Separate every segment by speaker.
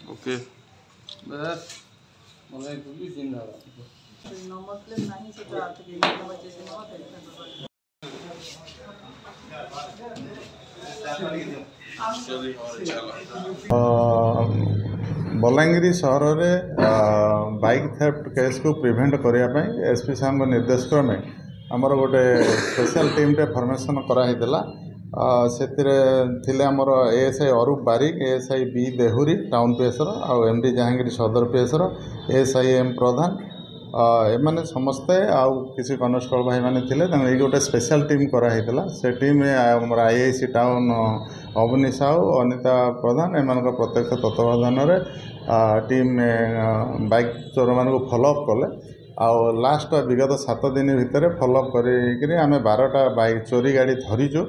Speaker 1: Okay
Speaker 2: बस मला police जिंदाबाद
Speaker 3: नंबर प्लेट नहीं से तो आप के बच्चे से नंबर
Speaker 4: बलांगीर सहर में बाइक थेफ्ट केस को प्रिवेंट करने एसपी साहब निर्देश क्रमे आमर गोटे स्पेशल टीम टे फॉर्मेशन कराइला से आमर ASI Arup Barik ASI B Dehuri town पीएसर आमडी जहांगीर सदर पीएसर एएसआई एम प्रधान एमाने समस्ते आउ किसी कनेस्टेबल भाई माने थिले ये गोटे स्पेशल टीम कराइला से टीम आमर आईआईसी टाउन अवनी साहू अनिता प्रधान एम प्रत्यक्ष तत्वावधान टीम बाइक चोर मान फॉलोअप कले आउ लास्ट विगत 7 दिन भितर फॉलोअप करें आम 12टा बाइक चोरी गाड़ी धरीचु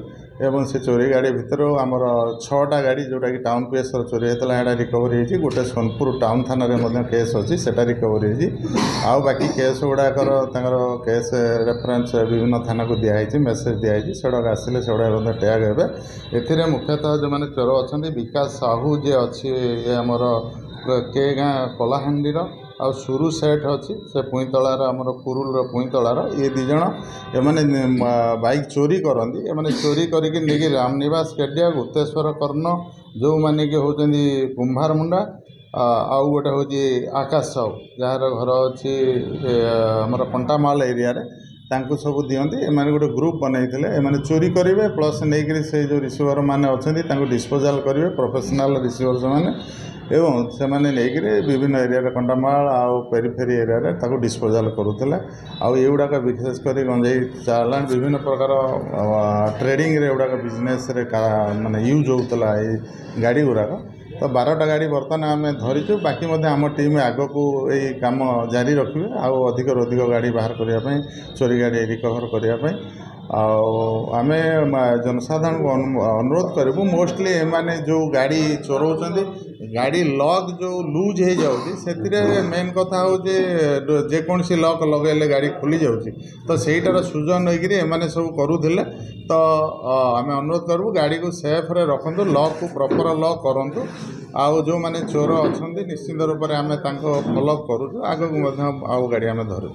Speaker 4: एवं से चोरी गाड़ी भितर आमर 6टा गाड़ी जोटा कि टाउन पीएसर चोरी होता है रिकवरी होती गोटे सोनपुर टाउन थाना केस अच्छी से रिकवरी होती आउ बाकी केस गुड़ाकर केस रेफरेन्स विभिन्न थाना को दिखाई मेसेज दिखाई से आसिले से टैग हे मुख्यतः जो मैंने चोर अच्छा विकास साहू जी अच्छी आमर के गाँ कलाहांडीर आ सुरु सेठ अच्छी से पुईतलार आमर कुरुल पुईतलार ये दिज एमाने बाइक चोरी करती एमाने चोरी करके नहीं रामनिवास केडिया गुप्तेश्वर कर्ण जो मैंने कि होती कुंभार मुंडा आउ गोटे हूँ आकाश साहू जार घर अच्छी आमर कंटामाल एरिया सब दिखती एम गोटे ग्रुप बनई चोरी करेंगे प्लस नहीं से जो रिसीवर मैंने अच्छा डिस्पोजाल करेंगे प्रोफेशनल रिसीवर से मैंने एवं से मैंने विभिन्न एरिया कंटामाल आउ पेरीफेरी एरिया डिस्पोजाल करूला आउगुड़ाक विशेषकर गंजाई चालान विभिन्न प्रकार ट्रेडिंग गुड़ाक बिजनेस माने यूज होता है गाड़ी गुड़ाक तो 12टा गाड़ी बर्तमान आम धरीचु बाकी आम टीम आग को यही कम जारी रखिए आउ अधिक गाड़ी बाहर करने चोरी गाड़ी रिकवर करने आम जनसाधारण को अनुरोध करूँ मोस्टली एमाने जो गाड़ी चोराउछन्ति गाड़ी लॉक जो लूज हो जाऊँगी से मेन कथा हूँ जेकोसी लॉक लगेले गाड़ी खोली जाऊँगी तो सहीटार सुजन होने सब करूले तो आम अनुरोध करूँ गाड़ी को सेफ्रे रखु लॉक को प्रॉपर लॉक करूँ आउ जो मैंने चोर अच्छा निश्चिंत रूप से आम फॉलोअप करूँ आग को गाड़ी आम धरू।